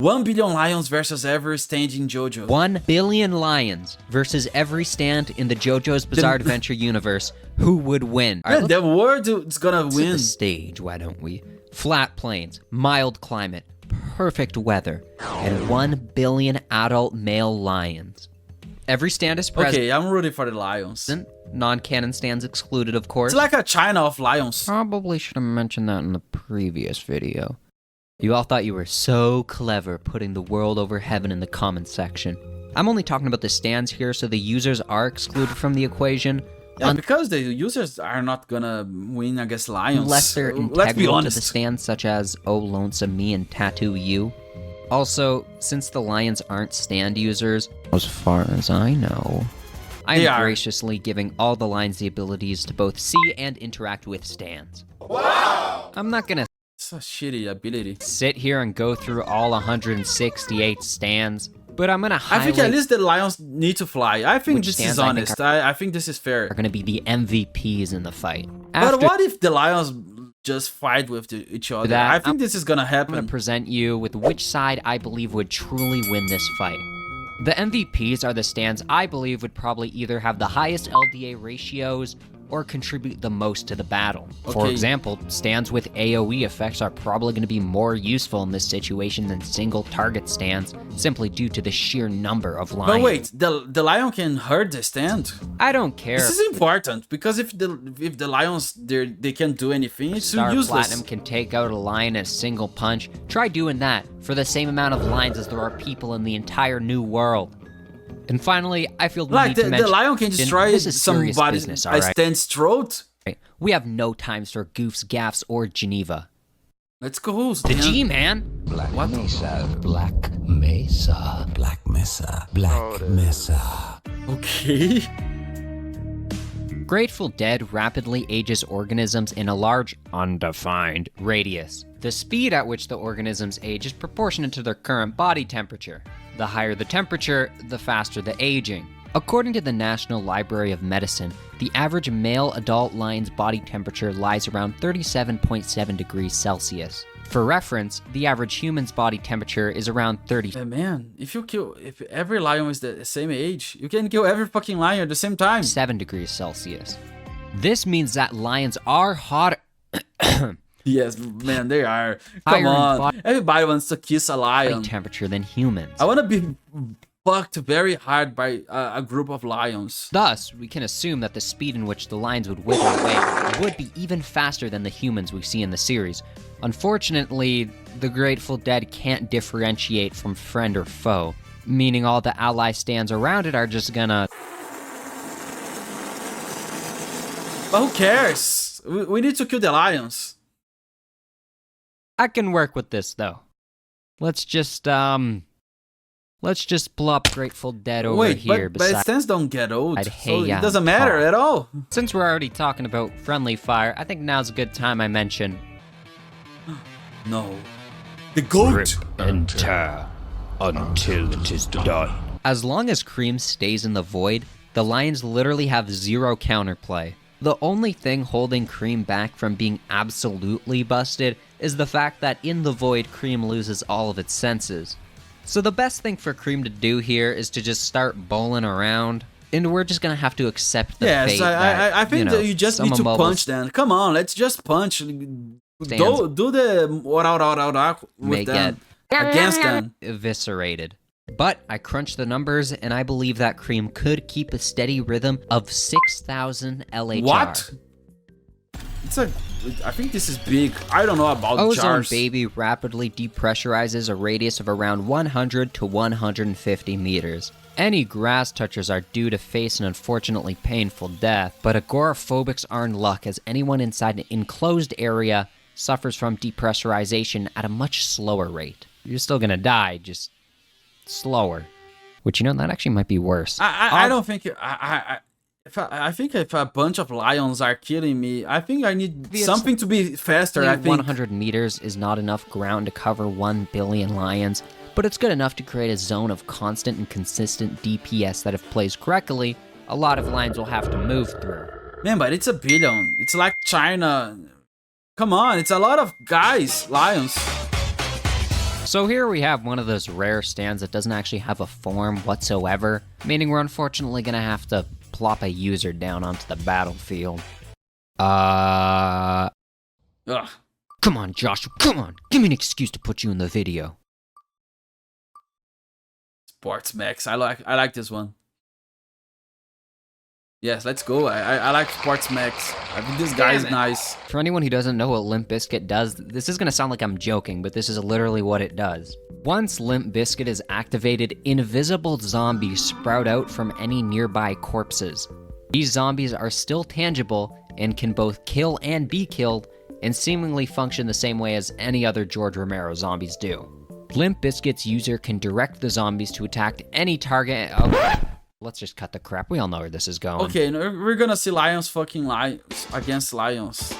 1 billion lions versus every stand in JoJo. 1 billion lions versus every stand in the JoJo's Bizarre Adventure universe. Who would win? Yeah, the world is gonna win. The stage, why don't we? Flat plains, mild climate, perfect weather, and 1 billion adult male lions. Every stand is present. Okay, I'm rooting for the lions. Non-canon stands excluded, of course. It's like a China of lions. Probably should have mentioned that in the previous video. You all thought you were so clever putting the world over heaven in the comments section. I'm only talking about the stands here, so the users are excluded from the equation. Yeah, because the users are not gonna win against lions. Unless they're integral to the stands, such as Oh Lonesome Me and Tattoo You. Also, since the lions aren't stand users, as far as I know, I am graciously giving all the lions the abilities to both see and interact with stands. Wow! I'm not gonna It's a shitty ability. sit here and go through all 168 stands, but I'm gonna highlight... I think at least the lions need to fly. I think this is honest. I think this is fair. Are gonna be the MVPs in the fight. But what if the lions just fight with each other? I think this is gonna happen. I'm gonna present you with which side I believe would truly win this fight. The MVPs are the stands I believe would probably either have the highest LDA ratios or contribute the most to the battle. For example, stands with AoE effects are probably going to be more useful in this situation than single target stands, simply due to the sheer number of lions. But wait, the lion can hurt the stand? I don't care. This is important, because if the lions, they can't do anything, it's useless. Platinum can take out a lion in a single punch. Try doing that for the same amount of lions as there are people in the entire new world. And finally, I feel the need to mention... the lion can destroy somebody's stand's throat? We have no times for goofs, gaffs, or Geneva. Let's go, The G, man! Black Mesa, Black Mesa, Black Mesa, Black Mesa. Okay. Grateful Dead rapidly ages organisms in a large, undefined radius. The speed at which the organisms age is proportionate to their current body temperature. The higher the temperature, the faster the aging. According to the National Library of Medicine, the average male adult lion's body temperature lies around 37.7 degrees Celsius. For reference, the average human's body temperature is around 30. Man, if every lion is the same age, you can kill every fucking lion at the same time. 7 degrees Celsius. This means that lions are hotter. Yes, man, they are. Come on. Everybody wants to kiss a lion. Temperature than humans. I want to be fucked very hard by a group of lions. Thus, we can assume that the speed in which the lions would wither away would be even faster than the humans we see in the series. Unfortunately, the Grateful Dead can't differentiate from friend or foe, meaning all the ally stands around it are just gonna... But who cares? We need to kill the lions. I can work with this, though. Let's just plop Grateful Dead over here. But stands don't get old, so it doesn't matter at all. Since we're already talking about friendly fire, I think now's a good time I mention... No. The goat! And tear until it is done. As long as Cream stays in the void, the lions literally have zero counterplay. The only thing holding Cream back from being absolutely busted is the fact that in the void, Cream loses all of its senses. So the best thing for Cream to do here is to just start bowling around, and we're just gonna have to accept the fate that, I think that you just need to punch them. Come on, let's just punch. Do the with them, against them. Eviscerated. But I crunched the numbers, and I believe that Cream could keep a steady rhythm of 6,000 LHR. What? I think this is big. I don't know about Ozone jars. Baby rapidly depressurizes a radius of around 100 to 150 meters. Any grass touchers are due to face an unfortunately painful death, but agoraphobics are in luck as anyone inside an enclosed area suffers from depressurization at a much slower rate. You're still gonna die, just slower. Which, you know, that actually might be worse. I don't think... I think if a bunch of lions are killing me, I think I need something to be faster. I think 100 meters is not enough ground to cover 1 billion lions, but it's good enough to create a zone of constant and consistent DPS that, if placed correctly, a lot of lions will have to move through. Man, but it's a billion. It's like China. Come on, it's a lot of guys, lions. So here we have one of those rare stands that doesn't actually have a form whatsoever, meaning we're unfortunately gonna have to plop a user down onto the battlefield. Ugh. Come on, Joshua, come on. Give me an excuse to put you in the video. Sports Max. I like this one. Yes, let's go. I like Sports Max. I think this guy is nice. For anyone who doesn't know what Limp Biscuit does, this is gonna sound like I'm joking, but this is literally what it does. Once Limp Biscuit is activated, invisible zombies sprout out from any nearby corpses. These zombies are still tangible and can both kill and be killed, and seemingly function the same way as any other George Romero zombies do. Limp Biscuit's user can direct the zombies to attack any target. Oh, let's just cut the crap. We all know where this is going. Okay, we're gonna see lions fucking lions against lions.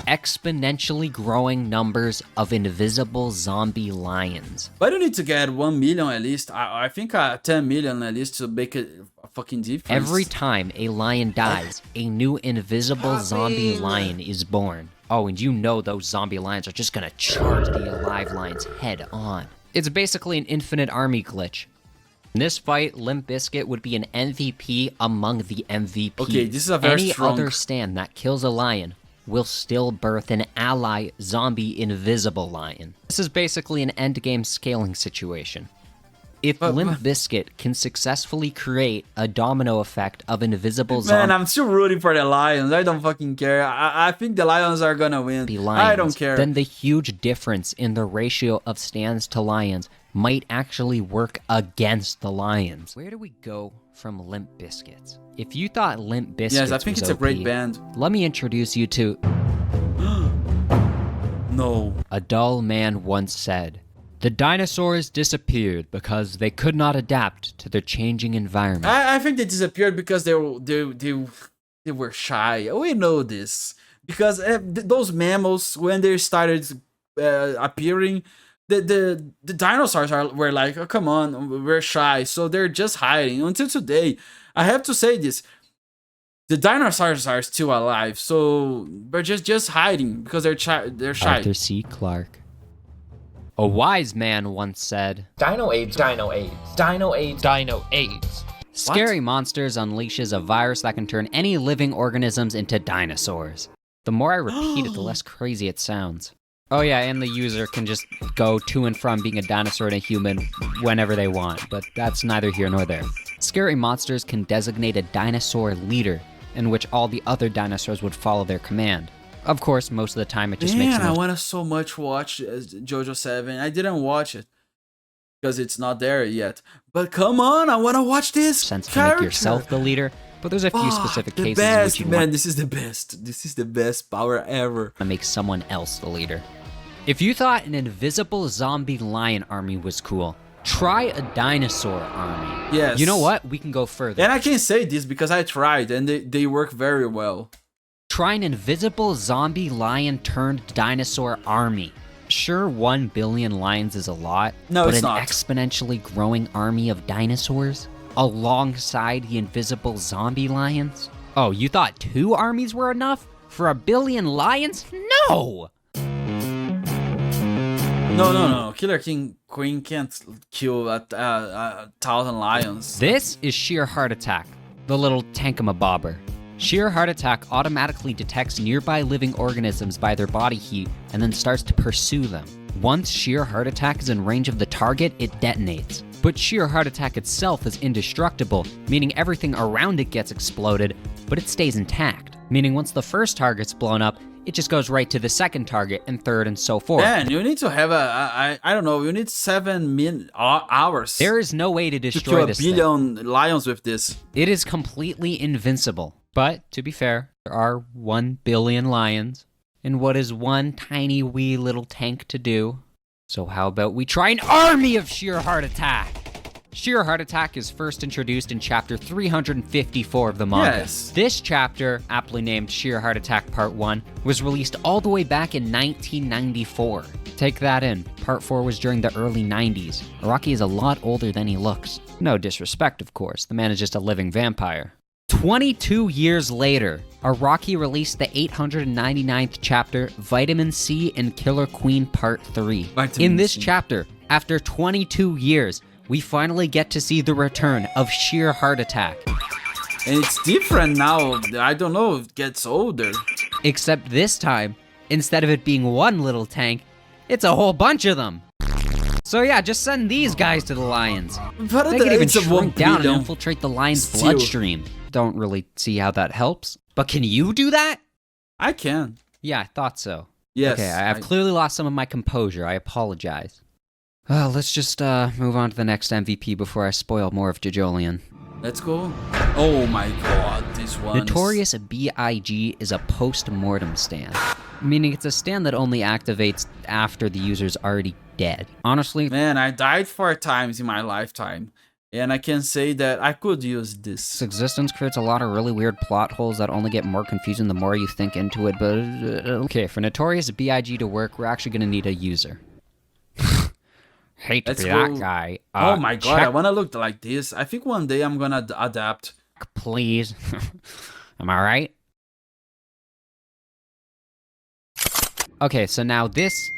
Exponentially growing numbers of invisible zombie lions. But you need to get 1 million at least. I think 10 million at least to make it a fucking difference. Every time a lion dies, a new invisible zombie lion is born. Oh, and you know those zombie lions are just gonna charge the alive lion's head on. It's basically an infinite army glitch. In this fight, Limp Biscuit would be an MVP among the MVP. Okay, this is a very strong... Any other stand that kills a lion will still birth an ally zombie invisible lion. This is basically an endgame scaling situation. If Limp Biscuit can successfully create a domino effect of invisible zombies... Man, I'm still rooting for the lions. I don't fucking care. I think the lions are gonna win. I don't care. Then the huge difference in the ratio of stands to lions might actually work against the lions. Where do we go from Limp Biscuits? If you thought Limp Biscuits yes, I think it's a great band. Let me introduce you to... No. A dull man once said, "The dinosaurs disappeared because they could not adapt to their changing environment." I think they disappeared because they were shy. We know this. Because those mammals, when they started appearing, the dinosaurs were like, oh, come on, we're shy. So they're just hiding. Until today, I have to say this. The dinosaurs are still alive. So they're just hiding because they're shy. Arthur C. Clarke. A wise man once said, Dino AIDS, Dino AIDS, Dino AIDS, Dino AIDS. Scary Monsters unleashes a virus that can turn any living organisms into dinosaurs. The more I repeat it, the less crazy it sounds. Oh yeah, and the user can just go to and from being a dinosaur and a human whenever they want, but that's neither here nor there. Scary Monsters can designate a dinosaur leader, in which all the other dinosaurs would follow their command. Of course, most of the time it just makes sense. I want to so much watch JoJo's 7. I didn't watch it because it's not there yet. But come on, I want to watch this sense to make yourself the leader, but there's a few specific cases in which you want... this is the best. This is the best power ever. To make someone else the leader. If you thought an invisible zombie lion army was cool, try a dinosaur army. Yes. You know what? We can go further. And I can say this because I tried and they work very well. Try an invisible zombie lion turned dinosaur army. Sure, 1 billion lions is a lot, no, but it's not. An exponentially growing army of dinosaurs alongside the invisible zombie lions? Oh, you thought 2 armies were enough for 1 billion lions? No! No. Killer Queen can't kill 1,000 lions. This is sheer heart attack, the little tankamabobber. Sheer heart attack automatically detects nearby living organisms by their body heat and then starts to pursue them. Once sheer heart attack is in range of the target, it detonates. But sheer heart attack itself is indestructible, meaning everything around it gets exploded, but it stays intact. Meaning once the first target's blown up, it just goes right to the second target and third and so forth. Man, you need to have I don't know, you need 7 hours. There is no way to destroy this thing. To kill 1 billion lions with this. It is completely invincible. But, to be fair, there are 1 billion lions. And what is one tiny wee little tank to do? So how about we try an army of sheer heart attack? Sheer heart attack is first introduced in chapter 354 of the manga. Yes. This chapter, aptly named Sheer Heart Attack Part 1, was released all the way back in 1994. Take that in. Part 4 was during the early 90s. Araki is a lot older than he looks. No disrespect, of course. The man is just a living vampire. 22 years later, Araki released the 899th chapter, Vitamin C and Killer Queen Part 3. In this chapter, after 22 years, we finally get to see the return of Sheer Heart Attack. And it's different now. I don't know, it gets older. Except this time, instead of it being one little tank, it's a whole bunch of them. So yeah, just send these guys to the lions. But They can even it's a shrink down and 1 billion. infiltrate the lion's Still. bloodstream. Don't really see how that helps. But can you do that? I can. Yeah, I thought so. Yes. Okay, I've clearly lost some of my composure. I apologize. Well, let's just move on to the next MVP before I spoil more of Jojolian. Let's go. Oh my god, this one. Notorious B.I.G is a post-mortem stand, meaning it's a stand that only activates after the user's already dead. Honestly, Man, I died 4 times in my lifetime, and I can say that I could use its this. existence creates a lot of really weird plot holes that only get more confusing the more you think into it, but okay, for Notorious B.I.G to work, we're actually gonna need a user. Hate to Let's be go. that guy. Oh my god, check I wanna look like this. I think one day I'm gonna adapt. please. Am I right? Okay, so now this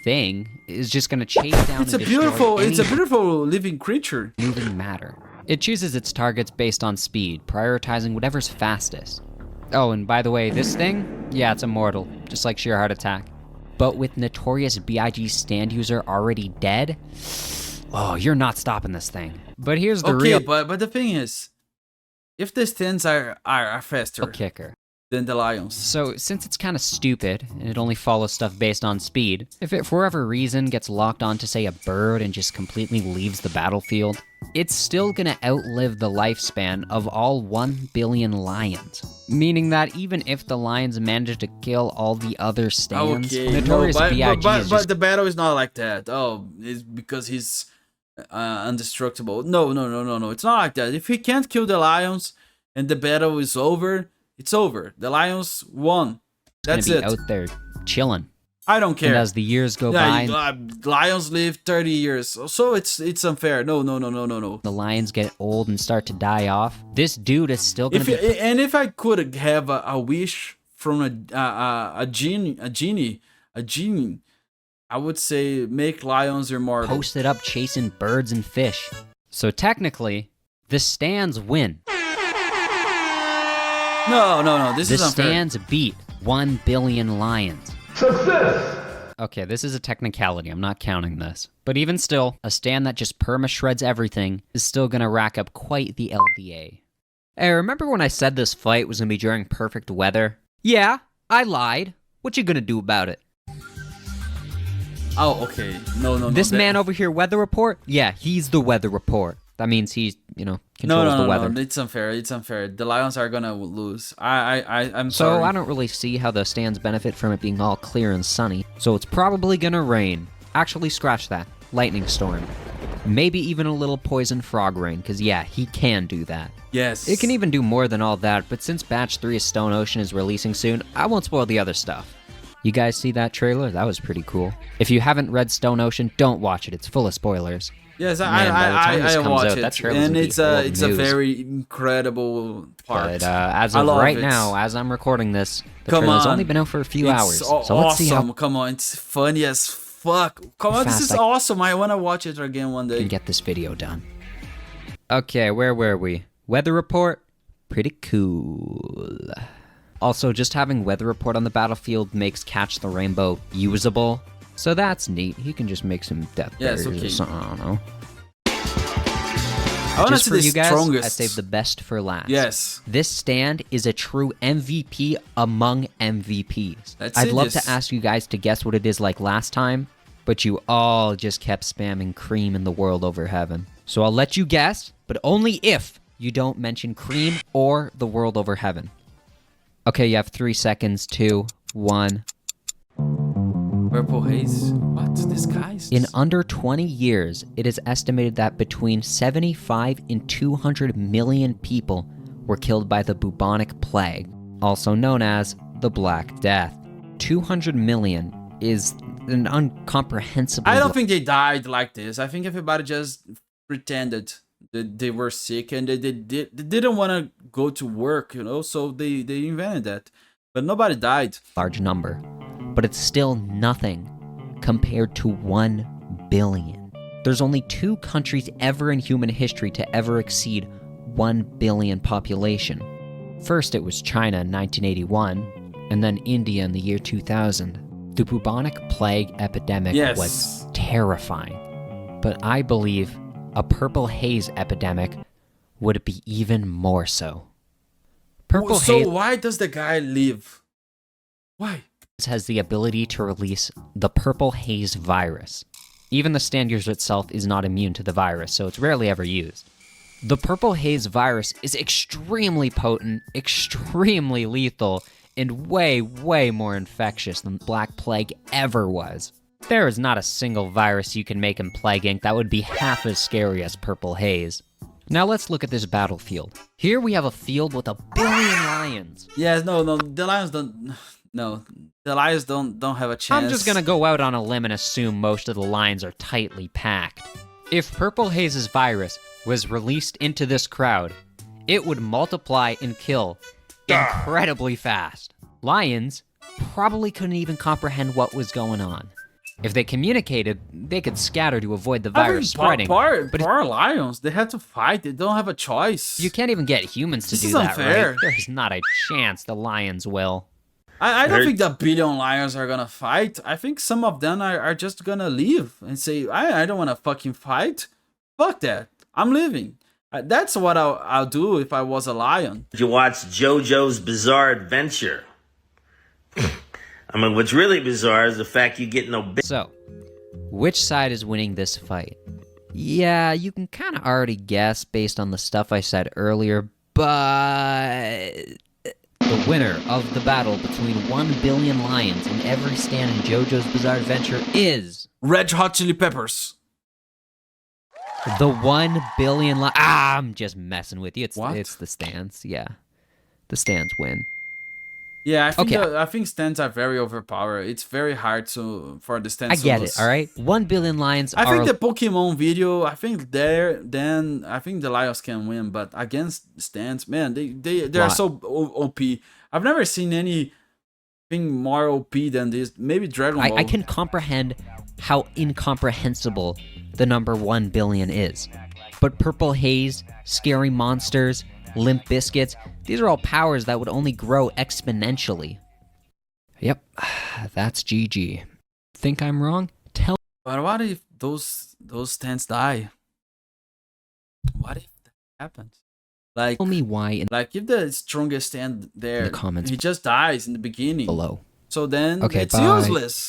thing is just gonna chase down It's a and destroy beautiful living creature. moving matter. It chooses its targets based on speed, prioritizing whatever's fastest. Oh, and by the way, this thing, yeah, it's immortal, just like Sheer Heart Attack. But with Notorious B.I.G stand user already dead, oh, you're not stopping this thing. But here's the Okay, real but the thing is, if the stands are faster kicker. than the lions, So, since it's kind of stupid, and it only follows stuff based on speed, if it for whatever reason gets locked onto, say, a bird and just completely leaves the battlefield, it's still gonna outlive the lifespan of all 1 billion lions. Meaning that even if the lions manage to kill all the other stands, okay, Notorious no, B.I.G. but is just... the battle is not like that. Oh, it's because he's indestructible. No, it's not like that. If he can't kill the lions and the battle is over, it's over. The lions won. That's gonna it. be out there chilling. I don't care. And as the years go by, Lions live 30 years, so it's unfair. No. the lions get old and start to die off, this dude is still gonna be If I could have a wish from a genie, I would say make lions immortal. posted up chasing birds and fish. So technically, the stands win. No. This The is unfair. stands beat 1 billion lions. Success! Okay, this is a technicality. I'm not counting this. But even still, a stand that just perma-shreds everything is still gonna rack up quite the LDA. Hey, remember when I said this fight was gonna be during perfect weather? Yeah, I lied. What you gonna do about it? Oh, okay. No. This man over here, weather report? Yeah, he's the weather report. That means he's, controls the weather. No. It's unfair. The lions are gonna lose. I'm So sorry. I don't really see how the stands benefit from it being all clear and sunny. So it's probably gonna rain. Actually, scratch that. Lightning storm. Maybe even a little poison frog rain, because yeah, he can do that. Yes. It can even do more than all that, but since Batch 3 of Stone Ocean is releasing soon, I won't spoil the other stuff. You guys see that trailer? That was pretty cool. If you haven't read Stone Ocean, don't watch it. It's full of spoilers. Yes, Man, by the time this I comes watch out, it, that trailer's and gonna be it's full of a news. very incredible part. But as I of love right it. now, as I'm recording this, the Come trailer's on. only been out for a few It's hours. So let's see how awesome. Come on, it's funny as fuck. Come on, this fast is I awesome. I wanna watch it again one we can day. get this video done. Okay, where were we? Weather report? Pretty cool. Also, just having weather report on the battlefield makes Catch the Rainbow usable. So that's neat. He can just make some death Yes, barriers okay. or something, I don't know. I wanna Just see for the you guys, strongest. I saved the best for last. Yes. This stand is a true MVP among MVPs. Let's I'd see love this. to ask you guys to guess what it is like last time, but you all just kept spamming cream in the world over heaven. So I'll let you guess, but only if you don't mention cream or the world over heaven. Okay, you have 3 seconds. 2, 1. Purple haze. What? Disguised? In under 20 years, it is estimated that between 75 and 200 million people were killed by the bubonic plague, also known as the Black Death. 200 million is an incomprehensible... I don't think they died like this. I think everybody just pretended They were sick and they didn't want to go to work, you know, so they invented that. But nobody died. Large number, but it's still nothing compared to 1 billion. There's only 2 countries ever in human history to ever exceed 1 billion population. First, it was China in 1981, and then India in the year 2000. The bubonic plague epidemic was terrifying, but I believe a purple haze epidemic would be even more so. Purple haze Why does the guy live? Why? has the ability to release the purple haze virus. Even the stand user itself is not immune to the virus, so it's rarely ever used. The purple haze virus is extremely potent, extremely lethal, and way, way more infectious than Black Plague ever was. There is not a single virus you can make in Plague Inc. that would be half as scary as purple haze. Now let's look at this battlefield. Here we have a field with 1 billion lions. Yeah, no, the lions don't. No, the lions don't have a chance. I'm just gonna go out on a limb and assume most of the lions are tightly packed. If purple haze's virus was released into this crowd, it would multiply and kill incredibly fast. Lions probably couldn't even comprehend what was going on. If they communicated, they could scatter to avoid the virus spreading. Poor lions, they have to fight. They don't have a choice. You can't even get humans to do that, unfair. right? There's not a chance the lions will. I don't think the billion lions are gonna fight. I think some of them are just gonna leave and say, I don't want to fucking fight. Fuck that. I'm leaving. That's what I'll do if I was a lion. You watch JoJo's Bizarre Adventure. I mean, what's really bizarre is the fact you get no... So, which side is winning this fight? Yeah, you can kind of already guess based on the stuff I said earlier, but... The winner of the battle between 1 billion lions in every stand in JoJo's Bizarre Adventure is... Red Hot Chili Peppers. The 1 billion I'm just messing with you. What? It's the stands, yeah. The stands win. Yeah, Okay. I think stands are very overpowered. It's very hard for the stands I get to it, lose. all right? 1 billion lions I are... think the Pokemon video, I think I think the Lions can win, but against stands, man, they are so OP. I've never seen anything more OP than this. Maybe Dragon Ball. I can comprehend how incomprehensible the number 1 billion is. But Purple Haze, Scary Monsters, Limp Biscuits, these are all powers that would only grow exponentially. Yep, that's GG. Think I'm wrong? Tell But what if those stands die? What if that happens? Like me why if the strongest stand there, in the comments he just dies in the beginning. below. So then Okay, it's bye. useless.